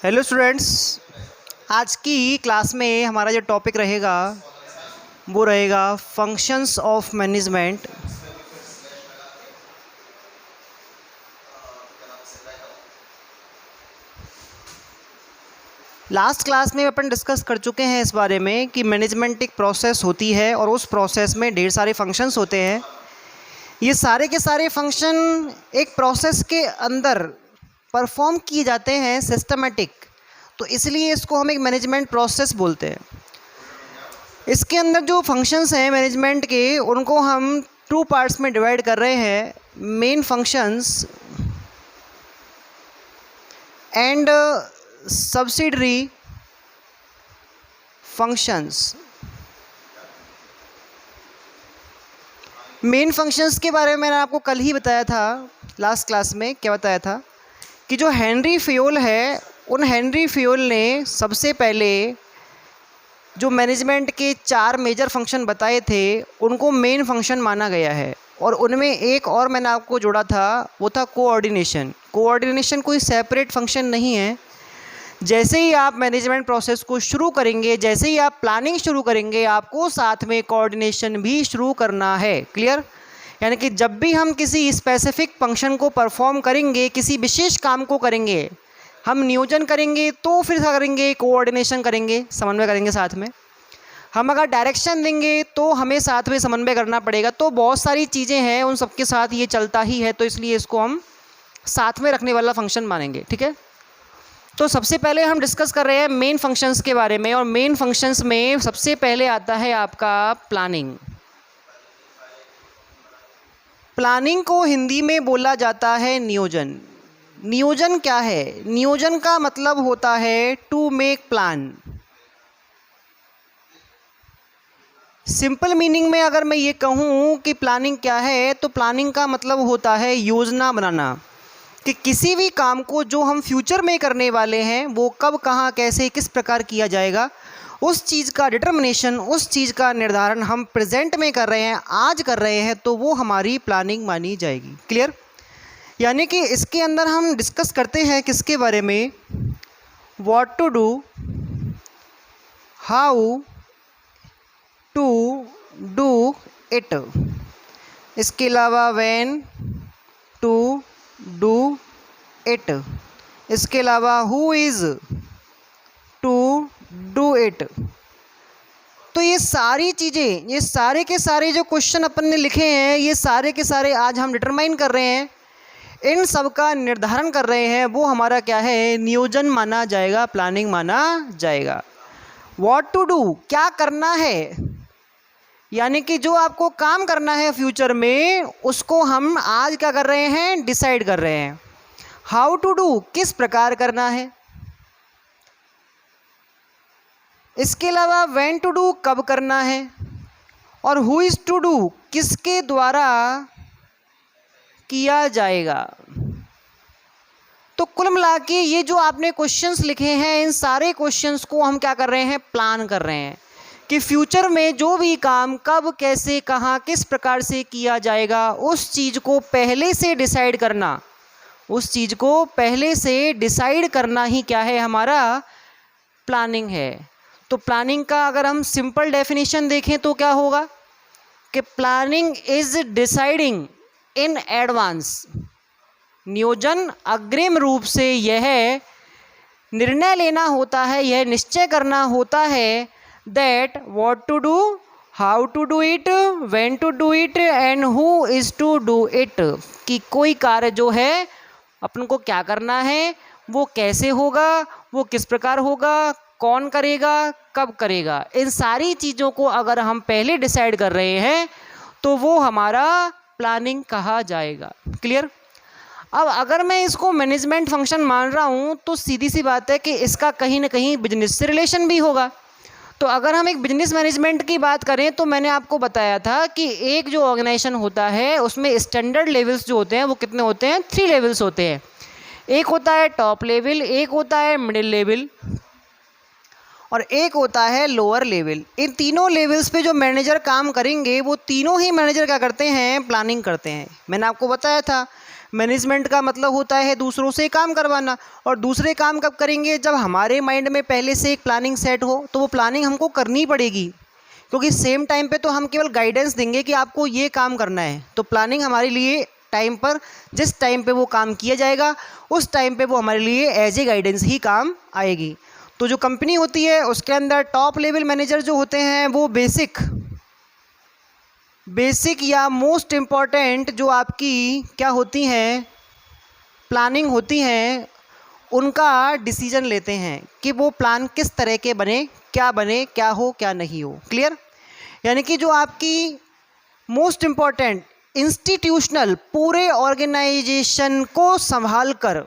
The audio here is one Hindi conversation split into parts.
हेलो स्टूडेंट्स, आज की क्लास में हमारा जो टॉपिक रहेगा वो रहेगा functions of management. Last class में अपन डिस्कस कर चुके हैं इस बारे में कि मैनेजमेंट एक प्रोसेस होती है और उस प्रोसेस में ढेर सारे फंक्शंस होते हैं। ये सारे के सारे फंक्शन एक प्रोसेस के अंदर परफॉर्म किए जाते हैं सिस्टमेटिक, तो इसलिए इसको हम एक मैनेजमेंट प्रोसेस बोलते हैं। इसके अंदर जो फंक्शंस हैं मैनेजमेंट के, उनको हम टू पार्ट्स में डिवाइड कर रहे हैं, main functions and subsidiary functions. Main functions के बारे में मैंने आपको कल ही बताया था, लास्ट क्लास में क्या बताया था कि जो हेनरी फेयोल है, उन हेनरी फेयोल ने सबसे पहले जो मैनेजमेंट के 4 मेजर फंक्शन बताए थे उनको मेन फंक्शन माना गया है। और उनमें एक और मैंने आपको जोड़ा था, वो था कोऑर्डिनेशन। कोऑर्डिनेशन कोई सेपरेट फंक्शन नहीं है। जैसे ही आप मैनेजमेंट प्रोसेस को शुरू करेंगे, जैसे ही आप प्लानिंग शुरू करेंगे, आपको साथ में कोऑर्डिनेशन भी शुरू करना है। क्लियर? यानी कि जब भी हम किसी स्पेसिफिक फंक्शन को परफॉर्म करेंगे, किसी विशेष काम को करेंगे, हम नियोजन करेंगे तो फिर क्या करेंगे, कोऑर्डिनेशन करेंगे, समन्वय करेंगे साथ में। हम अगर डायरेक्शन देंगे तो हमें साथ में समन्वय करना पड़ेगा। तो बहुत सारी चीज़ें हैं, उन सबके साथ ये चलता ही है, तो इसलिए इसको हम साथ में रखने वाला फंक्शन मानेंगे। ठीक है, तो सबसे पहले हम डिस्कस कर रहे हैं मेन फंक्शंस के बारे में। और मेन फंक्शंस में सबसे पहले आता है आपका प्लानिंग। प्लानिंग को हिंदी में बोला जाता है नियोजन। नियोजन क्या है? नियोजन का मतलब होता है to make plan. Simple meaning में अगर मैं ये कहूँ कि प्लानिंग क्या है, तो प्लानिंग का मतलब होता है योजना बनाना, कि किसी भी काम को जो हम फ्यूचर में करने वाले हैं वो कब, कहाँ, कैसे, किस प्रकार किया जाएगा, उस चीज़ का डिटर्मिनेशन, उस चीज़ का निर्धारण हम प्रेजेंट में कर रहे हैं, आज कर रहे हैं, तो वो हमारी प्लानिंग मानी जाएगी। क्लियर? यानी कि इसके अंदर हम डिस्कस करते हैं किसके बारे में, what to do, how to do it, इसके अलावा व्हेन टू डू इट, इसके अलावा who is to do it. तो ये सारी चीज़ें, ये सारे के सारे जो क्वेश्चन अपन ने लिखे हैं, ये सारे के सारे आज हम डिटरमाइन कर रहे हैं, इन सब का निर्धारण कर रहे हैं, वो हमारा क्या है, नियोजन माना जाएगा, प्लानिंग माना जाएगा। व्हाट टू डू, क्या करना है, यानी कि जो आपको काम करना है फ्यूचर में, उसको हम आज क्या कर रहे हैं, डिसाइड कर रहे हैं। हाउ टू डू, किस प्रकार करना है। इसके अलावा व्हेन टू डू, कब करना है। और हु इज़ टू डू, किसके द्वारा किया जाएगा। तो कुल मिला के ये जो आपने क्वेश्चंस लिखे हैं, इन सारे क्वेश्चंस को हम क्या कर रहे हैं, प्लान कर रहे हैं कि फ्यूचर में जो भी काम कब, कैसे, कहाँ, किस प्रकार से किया जाएगा, उस चीज़ को पहले से डिसाइड करना, उस चीज़ को पहले से डिसाइड करना ही क्या है, हमारा प्लानिंग है। तो प्लानिंग का अगर हम सिंपल डेफिनेशन देखें तो क्या होगा कि planning is deciding in advance. नियोजन अग्रिम रूप से यह निर्णय लेना होता है, यह निश्चय करना होता है that what to do, how to do it, when to do it and who is to do it. कि कोई कार्य जो है अपन को क्या करना है, वो कैसे होगा, वो किस प्रकार होगा, कौन करेगा, कब करेगा, इन सारी चीज़ों को अगर हम पहले डिसाइड कर रहे हैं तो वो हमारा प्लानिंग कहा जाएगा। क्लियर? अब अगर मैं इसको मैनेजमेंट फंक्शन मान रहा हूँ तो सीधी सी बात है कि इसका कहीं ना कहीं बिजनेस से रिलेशन भी होगा। तो अगर हम एक बिजनेस मैनेजमेंट की बात करें तो मैंने आपको बताया था कि एक जो ऑर्गेनाइजेशन होता है उसमें स्टैंडर्ड लेवल्स जो होते हैं वो कितने होते हैं, 3 लेवल्स होते हैं। एक होता है टॉप लेवल, एक होता है मिडिल लेवल और एक होता है लोअर लेवल। इन तीनों लेवल्स पे जो मैनेजर काम करेंगे वो तीनों ही मैनेजर क्या करते हैं, प्लानिंग करते हैं। मैंने आपको बताया था मैनेजमेंट का मतलब होता है दूसरों से काम करवाना, और दूसरे काम कब करेंगे, जब हमारे माइंड में पहले से एक प्लानिंग सेट हो, तो वो प्लानिंग हमको करनी पड़ेगी, क्योंकि सेम टाइम पे तो हम केवल गाइडेंस देंगे कि आपको ये काम करना है, तो प्लानिंग हमारे लिए टाइम पर जिस टाइम पे वो काम किया जाएगा उस टाइम पे वो हमारे लिए एज ए गाइडेंस ही काम आएगी। तो जो कंपनी होती है उसके अंदर टॉप लेवल मैनेजर जो होते हैं वो बेसिक या मोस्ट इम्पॉर्टेंट जो आपकी क्या होती हैं प्लानिंग होती हैं, उनका डिसीजन लेते हैं कि वो प्लान किस तरह के बने, क्या हो क्या नहीं हो। क्लियर? यानी कि जो आपकी मोस्ट इम्पॉर्टेंट इंस्टीट्यूशनल पूरे ऑर्गेनाइजेशन को संभाल कर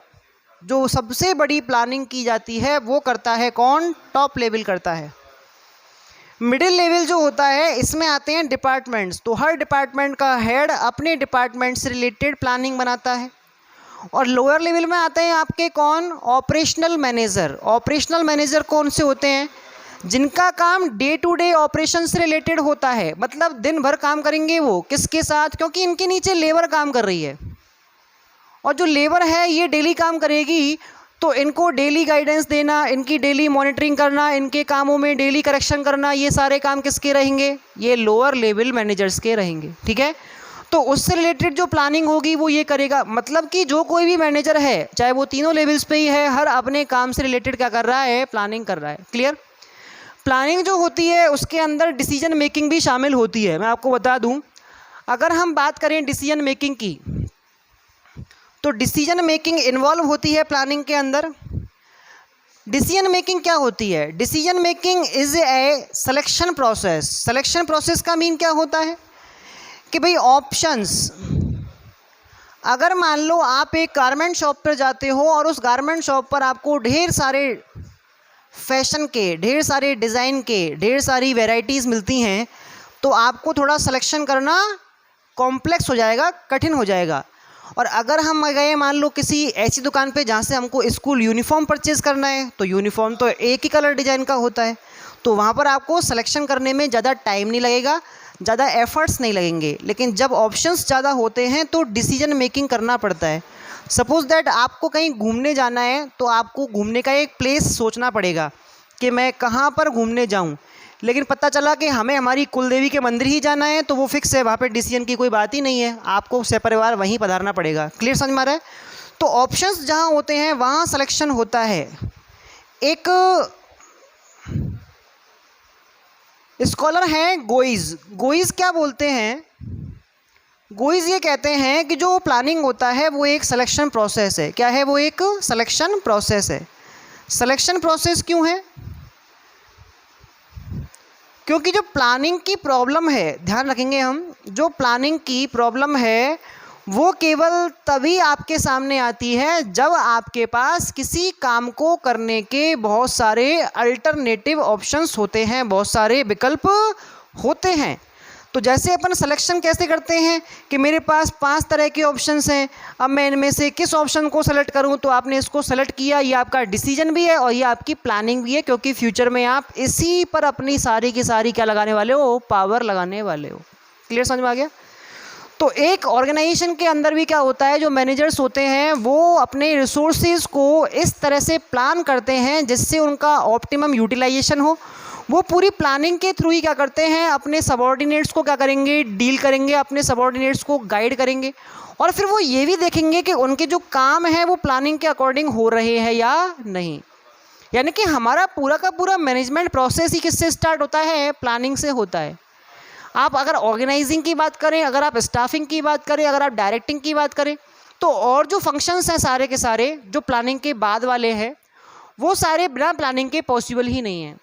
जो सबसे बड़ी प्लानिंग की जाती है वो करता है कौन? टॉप लेवल करता है। मिडिल लेवल जो होता है इसमें आते हैं डिपार्टमेंट्स, तो हर डिपार्टमेंट का हेड अपने डिपार्टमेंट से रिलेटेड प्लानिंग बनाता है। और लोअर लेवल में आते हैं आपके कौन? Operational manager. ऑपरेशनल मैनेजर कौन से होते हैं? जिनका काम डे टू डे ऑपरेशन से रिलेटेड होता है, मतलब दिन भर काम करेंगे वो किसके साथ, क्योंकि इनके नीचे लेबर काम कर रही है, और जो लेबर है ये डेली काम करेगी, तो इनको डेली गाइडेंस देना, इनकी डेली मॉनिटरिंग करना, इनके कामों में डेली करेक्शन करना, ये सारे काम किसके रहेंगे? ये लोअर लेवल मैनेजर्स के रहेंगे। ठीक है, तो उससे रिलेटेड जो प्लानिंग होगी वो ये करेगा। मतलब कि जो कोई भी मैनेजर है चाहे वो तीनों लेवल्स पे ही है, हर अपने काम से रिलेटेड क्या कर रहा है? प्लानिंग कर रहा है। क्लियर? प्लानिंग जो होती है उसके अंदर डिसीजन मेकिंग भी शामिल होती है। मैं आपको बता दूं, अगर हम बात करें डिसीजन मेकिंग की, तो डिसीजन मेकिंग इन्वॉल्व होती है प्लानिंग के अंदर। डिसीजन मेकिंग क्या होती है? Decision making is a selection process. Selection process का मीन क्या होता है कि भाई ऑप्शंस, अगर मान लो आप एक गारमेंट शॉप पर जाते हो और उस गारमेंट शॉप पर आपको ढेर सारे फैशन के, ढेर सारे डिज़ाइन के, ढेर सारी वैरायटीज़ मिलती हैं, तो आपको थोड़ा सिलेक्शन करना कॉम्प्लेक्स हो जाएगा, कठिन हो जाएगा। और अगर हम गए मान लो किसी ऐसी दुकान पे जहाँ से हमको स्कूल यूनिफॉर्म परचेज़ करना है, तो यूनिफॉर्म तो एक ही कलर डिज़ाइन का होता है, तो वहाँ पर आपको सिलेक्शन करने में ज़्यादा टाइम नहीं लगेगा, ज़्यादा एफर्ट्स नहीं लगेंगे। लेकिन जब ऑप्शंस ज़्यादा होते हैं तो डिसीजन मेकिंग करना पड़ता है। सपोज़ दैट आपको कहीं घूमने जाना है, तो आपको घूमने का एक प्लेस सोचना पड़ेगा कि मैं कहाँ पर घूमने जाऊँ, लेकिन पता चला कि हमें हमारी कुलदेवी के मंदिर ही जाना है, तो वो फिक्स है, वहाँ पे डिसीजन की कोई बात ही नहीं है, आपको सपरिवार वहीं पधारना पड़ेगा। क्लियर समझ में आ रहा है? तो ऑप्शंस जहाँ होते हैं वहाँ सिलेक्शन होता है। एक स्कॉलर हैं गोइज। गोइज क्या बोलते हैं? गोइज ये कहते हैं कि जो प्लानिंग होता है वो एक सिलेक्शन प्रोसेस है। क्या है? वो एक सिलेक्शन प्रोसेस है। सिलेक्शन प्रोसेस क्यों है? क्योंकि जो प्लानिंग की प्रॉब्लम है, ध्यान रखेंगे हम, जो प्लानिंग की प्रॉब्लम है वो केवल तभी आपके सामने आती है जब आपके पास किसी काम को करने के बहुत सारे अल्टरनेटिव ऑप्शंस होते हैं, बहुत सारे विकल्प होते हैं। तो जैसे अपन सिलेक्शन कैसे करते हैं कि मेरे पास 5 तरह के ऑप्शंस हैं, अब मैं इनमें से किस ऑप्शन को सेलेक्ट करूं, तो आपने इसको सेलेक्ट किया, ये आपका डिसीजन भी है और ये आपकी प्लानिंग भी है, क्योंकि फ्यूचर में आप इसी पर अपनी सारी की सारी क्या लगाने वाले हो? पावर लगाने वाले हो। क्लियर समझ में आ गया? तो एक ऑर्गेनाइजेशन के अंदर भी क्या होता है, जो मैनेजर्स होते हैं वो अपने रिसोर्सेज को इस तरह से प्लान करते हैं जिससे उनका ऑप्टिमम यूटिलाइजेशन हो। वो पूरी प्लानिंग के थ्रू ही क्या करते हैं, अपने सबऑर्डिनेट्स को क्या करेंगे? डील करेंगे, अपने सबऑर्डिनेट्स को गाइड करेंगे, और फिर वो ये भी देखेंगे कि उनके जो काम है वो प्लानिंग के अकॉर्डिंग हो रहे हैं या नहीं। यानी कि हमारा पूरा का पूरा मैनेजमेंट प्रोसेस ही किससे स्टार्ट होता है? प्लानिंग से होता है। आप अगर ऑर्गेनाइजिंग की बात करें, अगर आप स्टाफिंग की बात करें, अगर आप डायरेक्टिंग की बात करें, तो और जो फंक्शंस हैं सारे के सारे जो प्लानिंग के बाद वाले हैं, वो सारे बिना प्लानिंग के पॉसिबल ही नहीं हैं।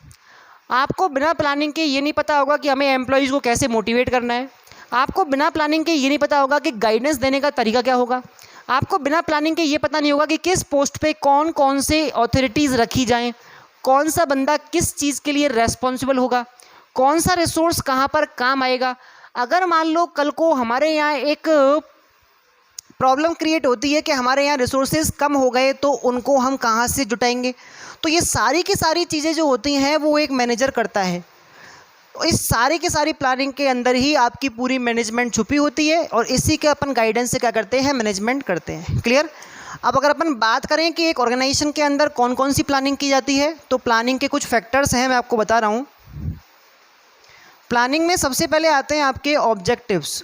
आपको बिना प्लानिंग के ये नहीं पता होगा कि हमें एम्प्लॉयज़ को कैसे मोटिवेट करना है। आपको बिना प्लानिंग के ये नहीं पता होगा कि गाइडेंस देने का तरीका क्या होगा। आपको बिना प्लानिंग के ये पता नहीं होगा कि किस पोस्ट पे कौन कौन से अथॉरिटीज़ रखी जाएं, कौन सा बंदा किस चीज़ के लिए रेस्पॉन्सिबल होगा, कौन सा रिसोर्स कहाँ पर काम आएगा। अगर मान लो कल को हमारे यहाँ एक प्रॉब्लम क्रिएट होती है कि हमारे यहाँ रिसोर्सेज कम हो गए, तो उनको हम कहाँ से जुटाएंगे। तो ये सारी की सारी चीज़ें जो होती हैं वो एक मैनेजर करता है। तो इस सारी की सारी प्लानिंग के अंदर ही आपकी पूरी मैनेजमेंट छुपी होती है और इसी के अपन गाइडेंस से क्या करते हैं, मैनेजमेंट करते हैं। क्लियर। अब अगर अपन बात करें कि एक ऑर्गेनाइजेशन के अंदर कौन कौन सी प्लानिंग की जाती है, तो प्लानिंग के कुछ फैक्टर्स हैं, मैं आपको बता रहा हूँ। प्लानिंग में सबसे पहले आते हैं आपके ऑब्जेक्टिव्स।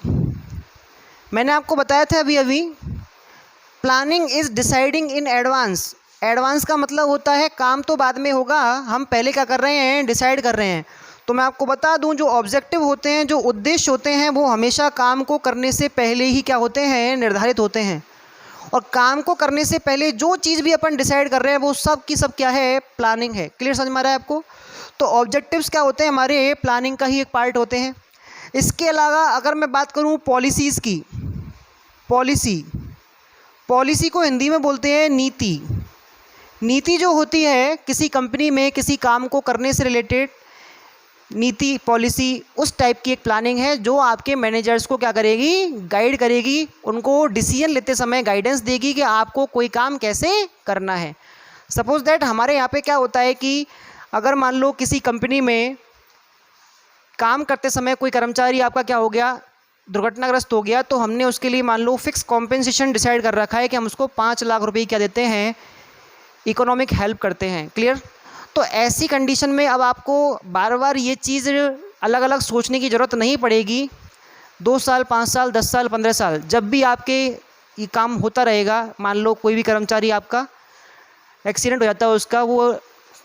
मैंने आपको बताया था अभी अभी, planning is deciding in advance. Advance का मतलब होता है काम तो बाद में होगा, हम पहले क्या कर रहे हैं, डिसाइड कर रहे हैं। तो मैं आपको बता दूं, जो ऑब्जेक्टिव होते हैं, जो उद्देश्य होते हैं, वो हमेशा काम को करने से पहले ही क्या होते हैं, निर्धारित होते हैं। और काम को करने से पहले जो चीज़ भी अपन डिसाइड कर रहे हैं वो सब की सब क्या है, प्लानिंग है। क्लियर समझ में आ रहा है आपको। तो ऑब्जेक्टिव्स क्या होते हैं, हमारे प्लानिंग का ही एक पार्ट होते हैं। इसके अलावा अगर मैं बात करूँ पॉलिसीज़ की, पॉलिसी को हिंदी में बोलते हैं नीति। नीति जो होती है किसी कंपनी में किसी काम को करने से रिलेटेड, नीति पॉलिसी उस टाइप की एक प्लानिंग है जो आपके मैनेजर्स को क्या करेगी, गाइड करेगी, उनको डिसीजन लेते समय गाइडेंस देगी कि आपको कोई काम कैसे करना है। सपोज दैट हमारे यहाँ पे क्या होता है कि अगर मान लो किसी कंपनी में काम करते समय कोई कर्मचारी आपका क्या हो गया, दुर्घटनाग्रस्त हो गया, तो हमने उसके लिए मान लो फिक्स कॉम्पेंसेशन डिसाइड कर रखा है कि हम उसको 5 लाख रुपए क्या देते हैं, इकोनॉमिक हेल्प करते हैं। क्लियर। तो ऐसी कंडीशन में अब आपको बार बार ये चीज़ अलग अलग सोचने की ज़रूरत नहीं पड़ेगी। 2 साल, 5 साल, 10 साल, 15 साल, जब भी आपके ये काम होता रहेगा, मान लो कोई भी कर्मचारी आपका एक्सीडेंट हो जाता है, उसका वो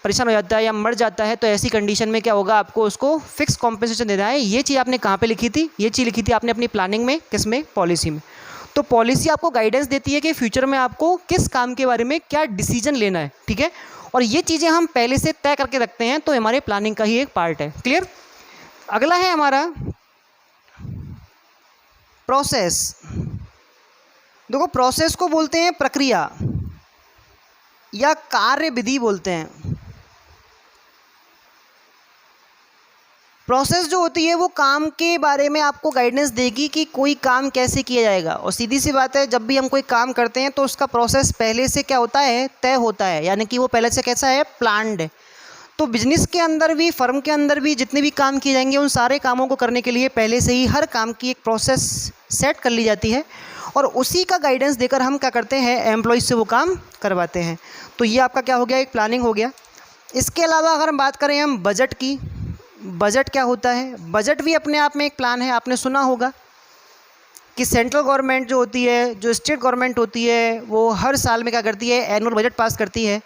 परेशान हो जाता है या मर जाता है, तो ऐसी कंडीशन में क्या होगा, आपको उसको फिक्स कॉम्पेंसेशन देना है। ये चीज़ आपने कहाँ पे लिखी थी, ये चीज़ लिखी थी आपने अपनी प्लानिंग में, किस में, पॉलिसी में। तो पॉलिसी आपको गाइडेंस देती है कि फ्यूचर में आपको किस काम के बारे में क्या डिसीजन लेना है। ठीक है। और ये चीज़ें हम पहले से तय करके रखते हैं, तो हमारे प्लानिंग का ही एक पार्ट है। क्लियर। अगला है हमारा प्रोसेस। देखो, प्रोसेस को बोलते हैं प्रक्रिया या कार्य विधि बोलते हैं। प्रोसेस जो होती है वो काम के बारे में आपको गाइडेंस देगी कि कोई काम कैसे किया जाएगा। और सीधी सी बात है, जब भी हम कोई काम करते हैं तो उसका प्रोसेस पहले से क्या होता है, तय होता है, यानी कि वो पहले से कैसा है, प्लान्ड है। तो बिजनेस के अंदर भी, फर्म के अंदर भी जितने भी काम किए जाएंगे, उन सारे कामों को करने के लिए पहले से ही हर काम की एक प्रोसेस सेट कर ली जाती है और उसी का गाइडेंस देकर हम क्या करते हैं, एम्प्लॉयज़ से वो काम करवाते हैं। तो ये आपका क्या हो गया, एक प्लानिंग हो गया। इसके अलावा अगर हम बात करें हम बजट की, बजट क्या होता है, बजट भी अपने आप में एक प्लान है। आपने सुना होगा कि सेंट्रल गवर्नमेंट जो होती है, जो स्टेट गवर्नमेंट होती है, वो हर साल में क्या करती है, एनुअल बजट पास करती है।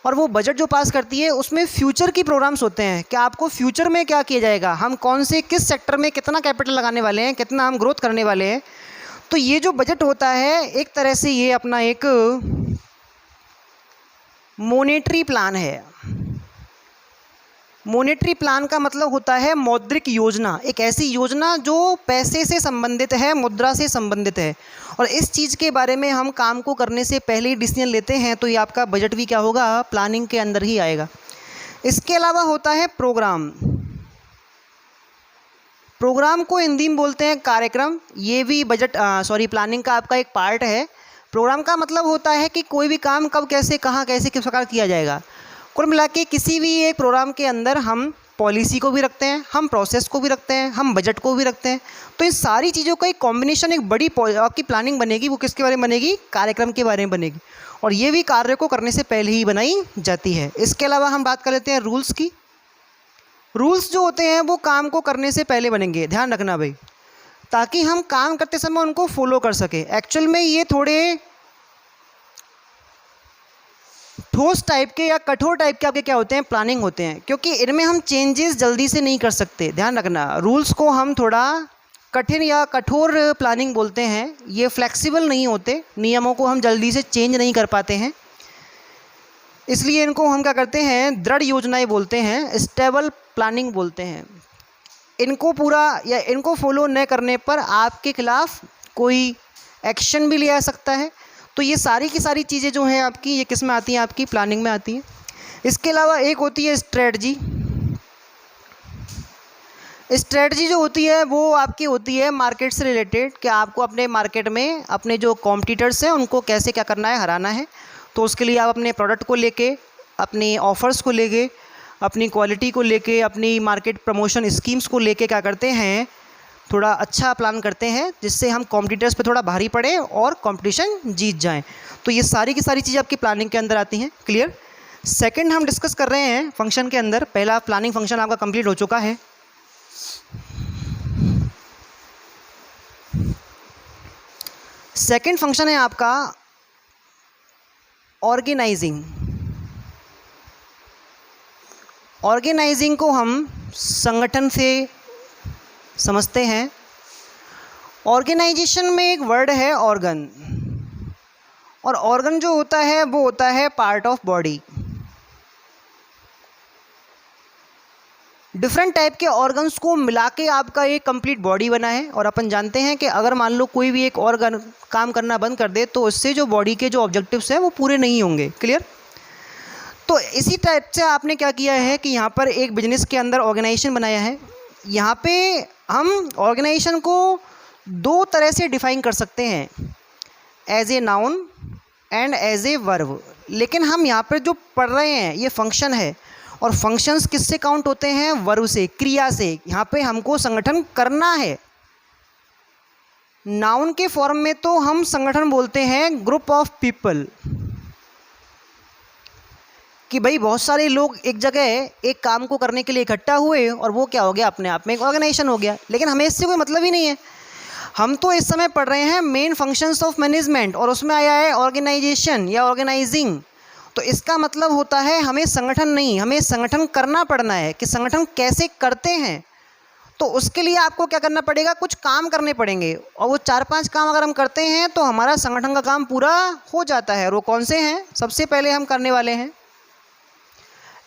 और वो बजट जो पास करती है उसमें फ्यूचर की प्रोग्राम्स होते हैं कि आपको फ्यूचर में क्या किया जाएगा, हम कौन से किस सेक्टर में कितना कैपिटल लगाने वाले हैं, कितना हम ग्रोथ करने वाले हैं। तो ये जो बजट होता है एक तरह से ये अपना एक मॉनेटरी प्लान है। मॉनेटरी प्लान का मतलब होता है मौद्रिक योजना, एक ऐसी योजना जो पैसे से संबंधित है, मुद्रा से संबंधित है। और इस चीज़ के बारे में हम काम को करने से पहले ही डिसीजन लेते हैं, तो ये आपका बजट भी क्या होगा, प्लानिंग के अंदर ही आएगा। इसके अलावा होता है प्रोग्राम। प्रोग्राम को हिंदी में बोलते हैं कार्यक्रम। ये भी बजट प्लानिंग का आपका एक पार्ट है। प्रोग्राम का मतलब होता है कि कोई भी काम कब, कैसे, कहाँ, कैसे, किस प्रकार किया जाएगा। कुल मिला के किसी भी एक प्रोग्राम के अंदर हम पॉलिसी को भी रखते हैं, हम प्रोसेस को भी रखते हैं, हम बजट को भी रखते हैं। तो इन सारी चीज़ों का एक कॉम्बिनेशन, एक बड़ी आपकी प्लानिंग बनेगी। वो किसके बारे में बनेगी, कार्यक्रम के बारे में बनेगी। और ये भी कार्य को करने से पहले ही बनाई जाती है। इसके अलावा हम बात कर लेते हैं रूल्स की। रूल्स जो होते हैं वो काम को करने से पहले बनेंगे, ध्यान रखना भाई, ताकि हम काम करते समय उनको फॉलो कर सके। एक्चुअल में ये थोड़े ठोस टाइप के या कठोर टाइप के आपके क्या होते हैं, प्लानिंग होते हैं, क्योंकि इनमें हम चेंजेस जल्दी से नहीं कर सकते। ध्यान रखना, रूल्स को हम थोड़ा कठिन या कठोर प्लानिंग बोलते हैं। ये फ्लेक्सिबल नहीं होते, नियमों को हम जल्दी से चेंज नहीं कर पाते हैं, इसलिए इनको हम क्या करते हैं, दृढ़ योजनाएं बोलते हैं, स्टेबल प्लानिंग बोलते हैं। इनको पूरा या इनको फॉलो न करने पर आपके खिलाफ कोई एक्शन भी लिया जा सकता है। तो ये सारी की सारी चीज़ें जो हैं आपकी, ये किस में आती हैं, आपकी प्लानिंग में आती हैं। इसके अलावा एक होती है स्ट्रेटजी। स्ट्रेटजी जो होती है वो आपकी होती है मार्केट से रिलेटेड, कि आपको अपने मार्केट में अपने जो कॉम्पिटिटर्स हैं उनको कैसे क्या करना है, हराना है। तो उसके लिए आप अपने प्रोडक्ट को लेके, अपने ऑफ़र्स को लेके, अपनी क्वालिटी को लेके, अपनी मार्केट प्रमोशन स्कीम्स को लेके क्या करते हैं, थोड़ा अच्छा प्लान करते हैं जिससे हम कॉम्पिटिटर्स पे थोड़ा भारी पड़े और कंपटीशन जीत जाएं। तो ये सारी की सारी चीज़ें आपकी प्लानिंग के अंदर आती हैं। क्लियर। सेकंड हम डिस्कस कर रहे हैं फंक्शन के अंदर। पहला प्लानिंग फंक्शन आपका कंप्लीट हो चुका है। सेकंड फंक्शन है आपका ऑर्गेनाइजिंग। ऑर्गेनाइजिंग को हम संगठन से समझते हैं। ऑर्गेनाइजेशन में एक वर्ड है ऑर्गन, और ऑर्गन जो होता है वो होता है part of body. Different type के ऑर्गन्स को मिला के आपका एक कंप्लीट बॉडी बना है। और अपन जानते हैं कि अगर मान लो कोई भी एक ऑर्गन काम करना बंद कर दे तो उससे जो बॉडी के जो ऑब्जेक्टिव्स हैं वो पूरे नहीं होंगे। क्लियर। तो इसी टाइप से आपने क्या किया है कि यहाँ पर एक बिजनेस के अंदर ऑर्गेनाइजेशन बनाया है। यहाँ पे हम ऑर्गेनाइजेशन को दो तरह से डिफाइन कर सकते हैं, as a noun and as a verb. लेकिन हम यहाँ पर जो पढ़ रहे हैं ये फंक्शन है, और फंक्शंस किससे काउंट होते हैं, वर्ब से, क्रिया से। यहाँ पे हमको संगठन करना है। नाउन के फॉर्म में तो हम संगठन बोलते हैं ग्रुप ऑफ पीपल, कि भाई बहुत सारे लोग एक जगह एक काम को करने के लिए इकट्ठा हुए और वो क्या हो गया, अपने आप में एक ऑर्गेनाइजेशन हो गया। लेकिन हमें इससे कोई मतलब ही नहीं है। हम तो इस समय पढ़ रहे हैं मेन फंक्शंस ऑफ मैनेजमेंट, और उसमें आया है ऑर्गेनाइजेशन या ऑर्गेनाइजिंग। तो इसका मतलब होता है हमें संगठन नहीं, हमें संगठन करना पड़ना है कि संगठन कैसे करते हैं। तो उसके लिए आपको क्या करना पड़ेगा, कुछ काम करने पड़ेंगे, और वो 4-5 काम अगर हम करते हैं तो हमारा संगठन का काम पूरा हो जाता है। और वो कौन से हैं, सबसे पहले हम करने वाले हैं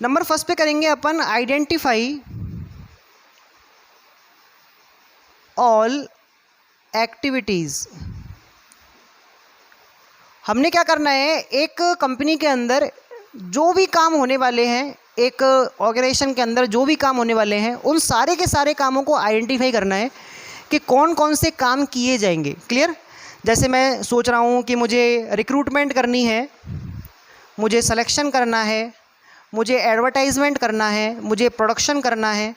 नंबर फर्स्ट पे करेंगे अपन आइडेंटिफाई ऑल एक्टिविटीज़। हमने क्या करना है, एक कंपनी के अंदर जो भी काम होने वाले हैं, एक ऑर्गेनाइजेशन के अंदर जो भी काम होने वाले हैं, उन सारे के सारे कामों को आइडेंटिफाई करना है कि कौन कौन से काम किए जाएंगे। क्लियर। जैसे मैं सोच रहा हूँ कि मुझे रिक्रूटमेंट करनी है, मुझे सिलेक्शन करना है, मुझे एडवर्टाइजमेंट करना है, मुझे प्रोडक्शन करना है,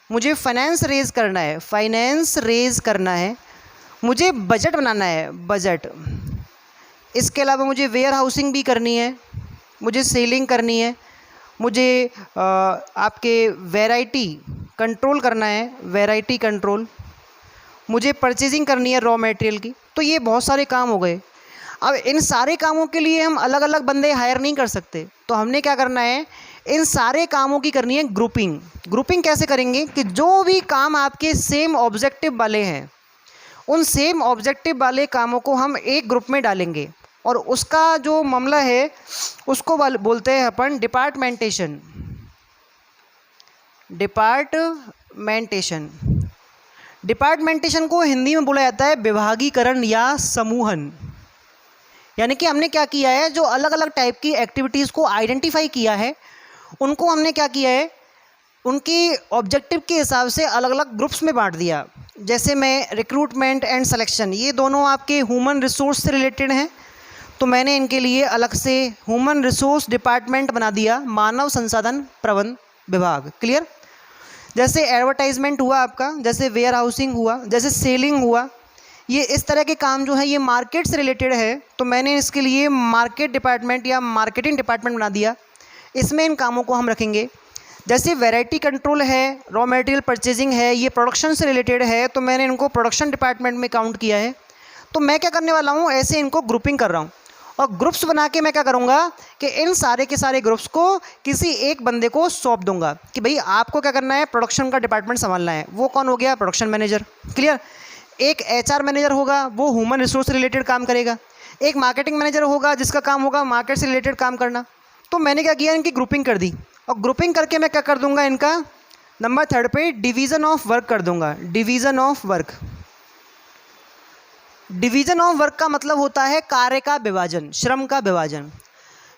मुझे फाइनेंस रेज करना है, फाइनेंस रेज करना है, मुझे बजट बनाना है, बजट। इसके अलावा मुझे वेयर हाउसिंग भी करनी है, मुझे सेलिंग करनी है, मुझे आपके वैरायटी कंट्रोल करना है, वैरायटी कंट्रोल, मुझे परचेजिंग करनी है रॉ मटेरियल की। तो ये बहुत सारे काम हो गए। अब इन सारे कामों के लिए हम अलग अलग बंदे हायर नहीं कर सकते, तो हमने क्या करना है, इन सारे कामों की करनी है ग्रुपिंग। ग्रुपिंग कैसे करेंगे कि जो भी काम आपके सेम ऑब्जेक्टिव वाले हैं, उन सेम ऑब्जेक्टिव वाले कामों को हम एक ग्रुप में डालेंगे, और उसका जो मामला है उसको बोलते हैं अपन डिपार्टमेंटेशन। डिपार्टमेंटेशन डिपार्टमेंटेशन को हिंदी में बोला जाता है विभागीकरण या समूहन। यानी कि हमने क्या किया है, जो अलग अलग टाइप की एक्टिविटीज़ को आइडेंटिफाई किया है, उनको हमने क्या किया है, उनकी ऑब्जेक्टिव के हिसाब से अलग अलग ग्रुप्स में बांट दिया। जैसे मैं रिक्रूटमेंट एंड सिलेक्शन, ये दोनों आपके ह्यूमन रिसोर्स से रिलेटेड हैं, तो मैंने इनके लिए अलग से ह्यूमन रिसोर्स डिपार्टमेंट बना दिया, मानव संसाधन प्रबंधन विभाग। क्लियर। जैसे एडवर्टाइजमेंट हुआ आपका, जैसे वेयर हाउसिंग हुआ, जैसे सेलिंग हुआ, ये इस तरह के काम जो है ये मार्केट से रिलेटेड है, तो मैंने इसके लिए मार्केट डिपार्टमेंट या मार्केटिंग डिपार्टमेंट बना दिया। इसमें इन कामों को हम रखेंगे। जैसे वैरायटी कंट्रोल है, रॉ मटेरियल परचेजिंग है, ये प्रोडक्शन से रिलेटेड है, तो मैंने इनको प्रोडक्शन डिपार्टमेंट में काउंट किया है। तो मैं क्या करने वाला हूँ, ऐसे इनको ग्रुपिंग कर रहा हूँ, और ग्रुप्स बना के मैं क्या करूँगा कि इन सारे के सारे ग्रुप्स को किसी एक बंदे को सौंप दूंगा कि भाई आपको क्या करना है, प्रोडक्शन का डिपार्टमेंट संभालना है। वो कौन हो गया, प्रोडक्शन मैनेजर। क्लियर। एक HR मैनेजर होगा, वो ह्यूमन रिसोर्स से रिलेटेड काम करेगा। एक मार्केटिंग मैनेजर होगा जिसका काम होगा मार्केट से रिलेटेड काम करना। तो मैंने क्या किया, इनकी ग्रुपिंग कर दी, और ग्रुपिंग करके मैं क्या कर दूंगा, इनका नंबर 3 पे डिवीज़न ऑफ वर्क कर दूंगा। Division of work. Division of work का मतलब होता है कार्य का विभाजन, श्रम का विभाजन।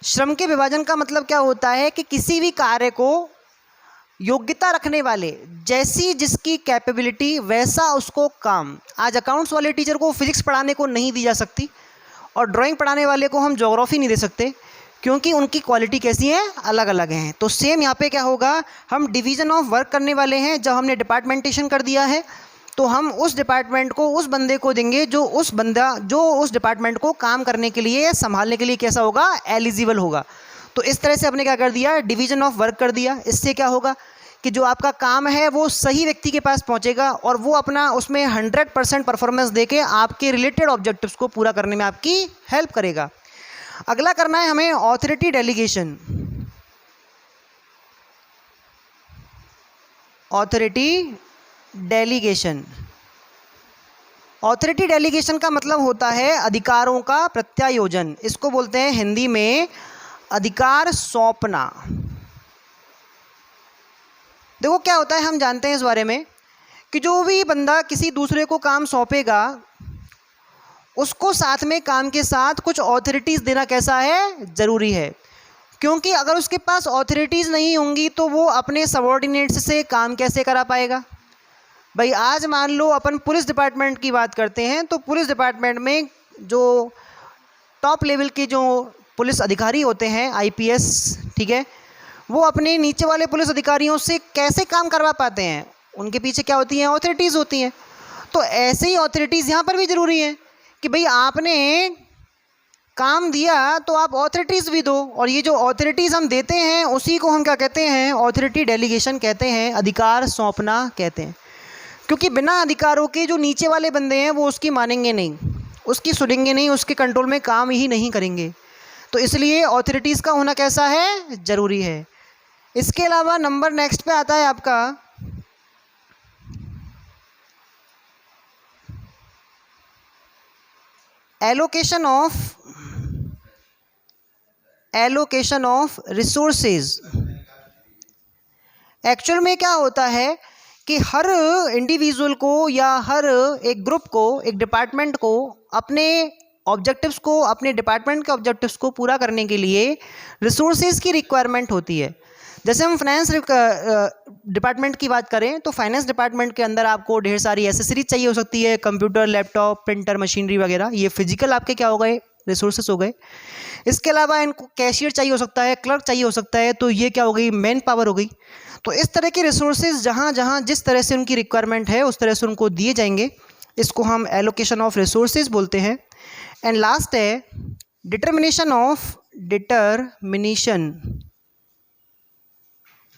श्रम के विभाजन का मतलब क्या होता है कि किसी भी कार्य को योग्यता रखने वाले, जैसी जिसकी कैपेबिलिटी वैसा उसको काम। आज अकाउंट्स वाले टीचर को फिजिक्स पढ़ाने को नहीं दी जा सकती, और ड्राइंग पढ़ाने वाले को हम ज्योग्राफी नहीं दे सकते, क्योंकि उनकी क्वालिटी कैसी है, अलग अलग हैं। तो सेम यहाँ पे क्या होगा, हम डिवीज़न ऑफ वर्क करने वाले हैं। जब हमने डिपार्टमेंटेशन कर दिया है तो हम उस डिपार्टमेंट को उस बंदे को देंगे जो उस डिपार्टमेंट को काम करने के लिए, संभालने के लिए कैसा होगा, एलिजिबल होगा। तो इस तरह से हमने क्या कर दिया, डिवीज़न ऑफ वर्क कर दिया। इससे क्या होगा कि जो आपका काम है वो सही व्यक्ति के पास पहुंचेगा और वो अपना उसमें 100% परफॉर्मेंस देके आपके रिलेटेड ऑब्जेक्टिव्स को पूरा करने में आपकी हेल्प करेगा। अगला करना है हमें authority delegation. Authority delegation, authority delegation का मतलब होता है अधिकारों का प्रत्यायोजन। इसको बोलते हैं हिंदी में अधिकार सौंपना। देखो क्या होता है, हम जानते हैं इस बारे में कि जो भी बंदा किसी दूसरे को काम सौंपेगा उसको साथ में काम के साथ कुछ ऑथोरिटीज़ देना कैसा है, ज़रूरी है। क्योंकि अगर उसके पास ऑथोरिटीज़ नहीं होंगी तो वो अपने सबॉर्डिनेट्स से काम कैसे करा पाएगा। भाई आज मान लो अपन पुलिस डिपार्टमेंट की बात करते हैं, तो पुलिस डिपार्टमेंट में जो टॉप लेवल के जो पुलिस अधिकारी होते हैं, आईपीएस, ठीक है, वो अपने नीचे वाले पुलिस अधिकारियों से कैसे काम करवा पाते हैं, उनके पीछे क्या होती हैं, ऑथोरिटीज़ होती हैं। तो ऐसे ही ऑथोरिटीज़ यहाँ पर भी ज़रूरी हैं कि भाई आपने काम दिया तो आप ऑथोरिटीज़ भी दो। और ये जो ऑथोरिटीज़ हम देते हैं उसी को हम क्या कहते हैं, ऑथोरिटी डेलीगेशन कहते हैं, अधिकार सौंपना कहते हैं। क्योंकि बिना अधिकारों के जो नीचे वाले बंदे हैं वो उसकी मानेंगे नहीं, उसकी सुनेंगे नहीं, उसके कंट्रोल में काम ही नहीं करेंगे। तो इसलिए ऑथोरिटीज़ का होना कैसा है, ज़रूरी है। इसके अलावा नंबर नेक्स्ट पे आता है आपका एलोकेशन ऑफ रिसोर्सेज। एक्चुअल में क्या होता है कि हर इंडिविजुअल को या हर एक ग्रुप को, एक डिपार्टमेंट को अपने ऑब्जेक्टिव्स को, अपने डिपार्टमेंट के ऑब्जेक्टिव्स को पूरा करने के लिए रिसोर्सेज की रिक्वायरमेंट होती है। जैसे हम फाइनेंस डिपार्टमेंट की बात करें तो फाइनेंस डिपार्टमेंट के अंदर आपको ढेर सारी एसेसरीज चाहिए हो सकती है, कंप्यूटर, लैपटॉप, प्रिंटर, मशीनरी वगैरह। ये फिजिकल आपके क्या हो गए, रिसोर्सेज हो गए। इसके अलावा इनको कैशियर चाहिए हो सकता है, क्लर्क चाहिए हो सकता है, तो ये क्या हो गई, मैन पावर हो गई। तो इस तरह के रिसोर्सेज जहाँ जहाँ जिस तरह से उनकी रिक्वायरमेंट है उस तरह से उनको दिए जाएंगे। इसको हम एलोकेशन ऑफ रिसोर्सेज बोलते हैं। एंड लास्ट है determination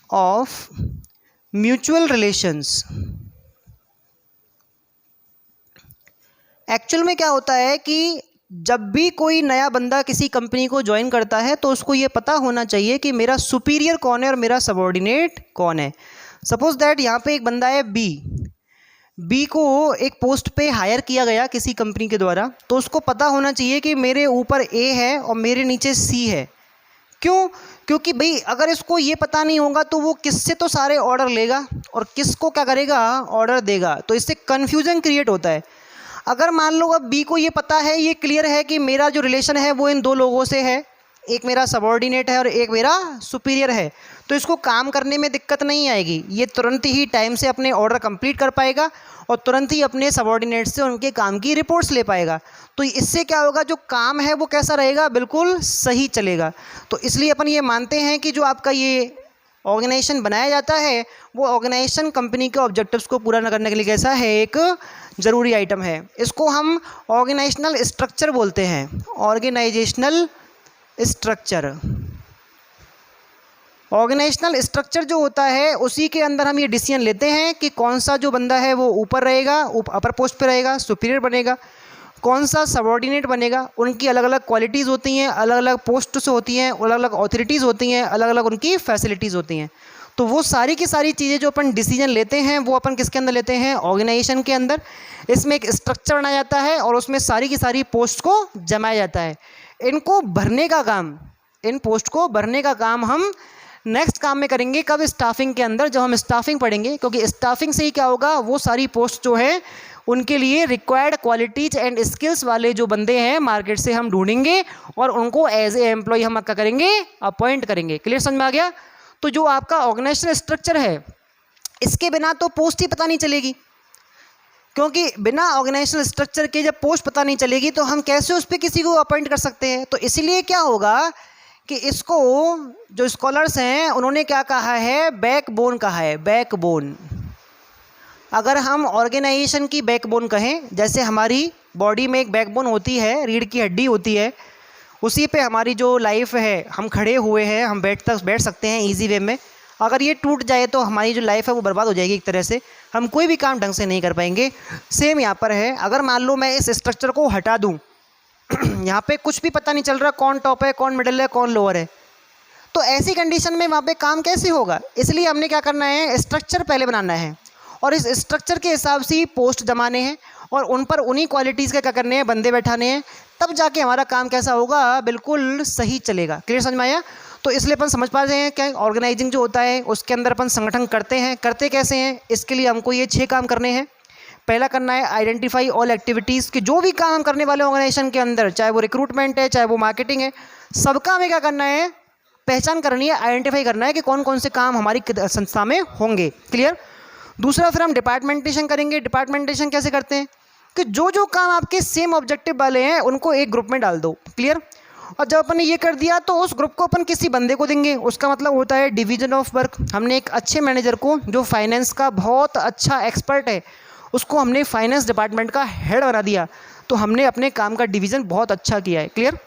of mutual relations. Actual में क्या होता है कि जब भी कोई नया बंदा किसी कंपनी को ज्वाइन करता है तो उसको ये पता होना चाहिए कि मेरा सुपीरियर कौन है और मेरा सबॉर्डिनेट कौन है। सपोज दैट यहाँ पे एक बंदा है बी को एक पोस्ट पे हायर किया गया किसी कंपनी के द्वारा, तो उसको पता होना चाहिए कि मेरे ऊपर ए है और मेरे नीचे सी है। क्यों? क्योंकि भाई अगर इसको ये पता नहीं होगा तो वो किससे तो सारे ऑर्डर लेगा और किसको क्या करेगा, ऑर्डर देगा। तो इससे कन्फ्यूजन क्रिएट होता है। अगर मान लो अब बी को ये पता है, ये क्लियर है कि मेरा जो रिलेशन है वो इन दो लोगों से है, एक मेरा सबॉर्डिनेट है और एक मेरा सुपीरियर है, तो इसको काम करने में दिक्कत नहीं आएगी। ये तुरंत ही टाइम से अपने ऑर्डर कंप्लीट कर पाएगा और तुरंत ही अपने सबॉर्डिनेट से उनके काम की रिपोर्ट्स ले पाएगा। तो इससे क्या होगा, जो काम है वो कैसा रहेगा, बिल्कुल सही चलेगा। तो इसलिए अपन ये मानते हैं कि जो आपका ये ऑर्गेनाइजेशन बनाया जाता है वो ऑर्गेनाइजेशन कंपनी के ऑब्जेक्टिव्स को पूरा करने के लिए कैसा है, एक ज़रूरी आइटम है। इसको हम ऑर्गेनाइजेशनल स्ट्रक्चर बोलते हैं, ऑर्गेनाइजेशनल स्ट्रक्चर। ऑर्गेनाइजेशनल स्ट्रक्चर जो होता है उसी के अंदर हम ये डिसीजन लेते हैं कि कौन सा जो बंदा है वो ऊपर रहेगा, अपर पोस्ट पे रहेगा, सुपीरियर बनेगा, कौन सा सबॉर्डिनेट बनेगा। उनकी अलग अलग क्वालिटीज़ होती हैं, अलग अलग पोस्ट्स होती हैं, अलग अलग ऑथोरिटीज़ होती हैं, अलग अलग उनकी फैसिलिटीज़ होती हैं। तो वो सारी की सारी चीज़ें जो अपन डिसीजन लेते हैं वो अपन किसके अंदर लेते हैं, ऑर्गेनाइजेशन के अंदर। इसमें एक स्ट्रक्चर बनाया जाता है और उसमें सारी की सारी पोस्ट को जमाया जाता है। इनको भरने का काम, इन पोस्ट को भरने का काम हम नेक्स्ट काम में करेंगे। कब? स्टाफिंग के अंदर, जब हम स्टाफिंग पढ़ेंगे। क्योंकि स्टाफिंग से ही क्या होगा, वो सारी पोस्ट जो है उनके लिए रिक्वायर्ड क्वालिटीज एंड स्किल्स वाले जो बंदे हैं मार्केट से हम ढूंढेंगे और उनको एज ए एम्प्लॉय हम क्या करेंगे, अपॉइंट करेंगे। क्लियर समझ में आ गया? तो जो आपका ऑर्गेनाइजेशनल स्ट्रक्चर है इसके बिना तो पोस्ट ही पता नहीं चलेगी। क्योंकि बिना ऑर्गेनाइजेशनल स्ट्रक्चर के जब पोस्ट पता नहीं चलेगी तो हम कैसे उस पर किसी को अपॉइंट कर सकते हैं। तो इसीलिए क्या होगा कि इसको जो स्कॉलर्स हैं उन्होंने क्या कहा है, बैकबोन कहा है, बैकबोन। अगर हम ऑर्गेनाइजेशन की बैकबोन कहें, जैसे हमारी बॉडी में एक बैकबोन होती है, रीढ़ की हड्डी होती है, उसी पे हमारी जो लाइफ है, हम खड़े हुए हैं, हम बैठ सकते हैं इजी वे में। अगर ये टूट जाए तो हमारी जो लाइफ है वो बर्बाद हो जाएगी एक तरह से, हम कोई भी काम ढंग से नहीं कर पाएंगे। सेम यहाँ पर है, अगर मान लो मैं इस स्ट्रक्चर को हटा दूँ यहाँ पे कुछ भी पता नहीं चल रहा कौन टॉप है, कौन मिडिल है, कौन लोअर है, तो ऐसी कंडीशन में वहाँ पे काम कैसे होगा। इसलिए हमने क्या करना है, स्ट्रक्चर पहले बनाना है और इस स्ट्रक्चर के हिसाब से ही पोस्ट जमाने हैं और उन पर उन्हीं क्वालिटीज़ के क्या करने हैं, बंदे बैठाने हैं, तब जाके हमारा काम कैसा होगा, बिल्कुल सही चलेगा। क्लियर समझ में आया। तो इसलिए अपन समझ पा रहे हैं क्या ऑर्गेनाइजिंग जो होता है उसके अंदर अपन संगठन करते हैं, करते कैसे हैं, इसके लिए हमको ये 6 काम करने हैं। पहला करना है आइडेंटिफाई ऑल एक्टिविटीज़, कि जो भी काम हम करने वाले ऑर्गेनाइजेशन के अंदर, चाहे वो रिक्रूटमेंट है, चाहे वो मार्केटिंग है, सबका हमें क्या करना है, पहचान करनी है, आइडेंटिफाई करना है कि कौन कौन से काम हमारी संस्था में होंगे। क्लियर। दूसरा फिर हम डिपार्टमेंटेशन करेंगे। डिपार्टमेंटेशन कैसे करते हैं कि जो जो काम आपके सेम ऑब्जेक्टिव वाले हैं उनको एक ग्रुप में डाल दो। क्लियर। और जब अपन ने ये कर दिया तो उस ग्रुप को अपन किसी बंदे को देंगे, उसका मतलब होता है डिवीजन ऑफ वर्क। हमने एक अच्छे मैनेजर को, जो फाइनेंस का बहुत अच्छा एक्सपर्ट है, उसको हमने फाइनेंस डिपार्टमेंट का हेड बना दिया, तो हमने अपने काम का डिवीज़न बहुत अच्छा किया है। क्लियर।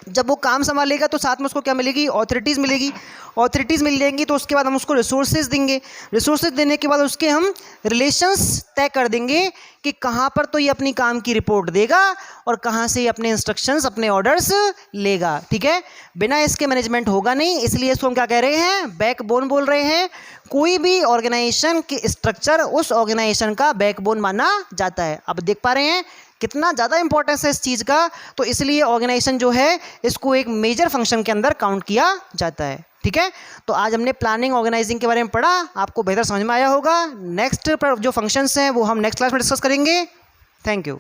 जब वो काम संभालेगा तो साथ में उसको क्या मिलेगी, ऑथोरिटीज़ मिलेगी। ऑथोरिटीज़ मिल जाएंगी तो उसके बाद हम उसको रिसोर्सेज देंगे। रिसोर्सेज देने के बाद उसके हम रिलेशंस तय कर देंगे कि कहाँ पर तो ये अपनी काम की रिपोर्ट देगा और कहाँ से ये अपने इंस्ट्रक्शंस, अपने ऑर्डर्स लेगा। ठीक है। बिना इसके मैनेजमेंट होगा नहीं, इसलिए इसको हम क्या कह रहे हैं, बैकबोन बोल रहे हैं। कोई भी ऑर्गेनाइजेशन की स्ट्रक्चर उस ऑर्गेनाइजेशन का बैकबोन माना जाता है। अब देख पा रहे हैं कितना ज़्यादा इंपॉर्टेंस है इस चीज़ का, तो इसलिए ऑर्गेनाइजेशन जो है इसको एक मेजर फंक्शन के अंदर काउंट किया जाता है। ठीक है। तो आज हमने प्लानिंग, ऑर्गेनाइजिंग के बारे में पढ़ा, आपको बेहतर समझ में आया होगा। नेक्स्ट जो फंक्शंस हैं वो हम नेक्स्ट क्लास में डिस्कस करेंगे। Thank you.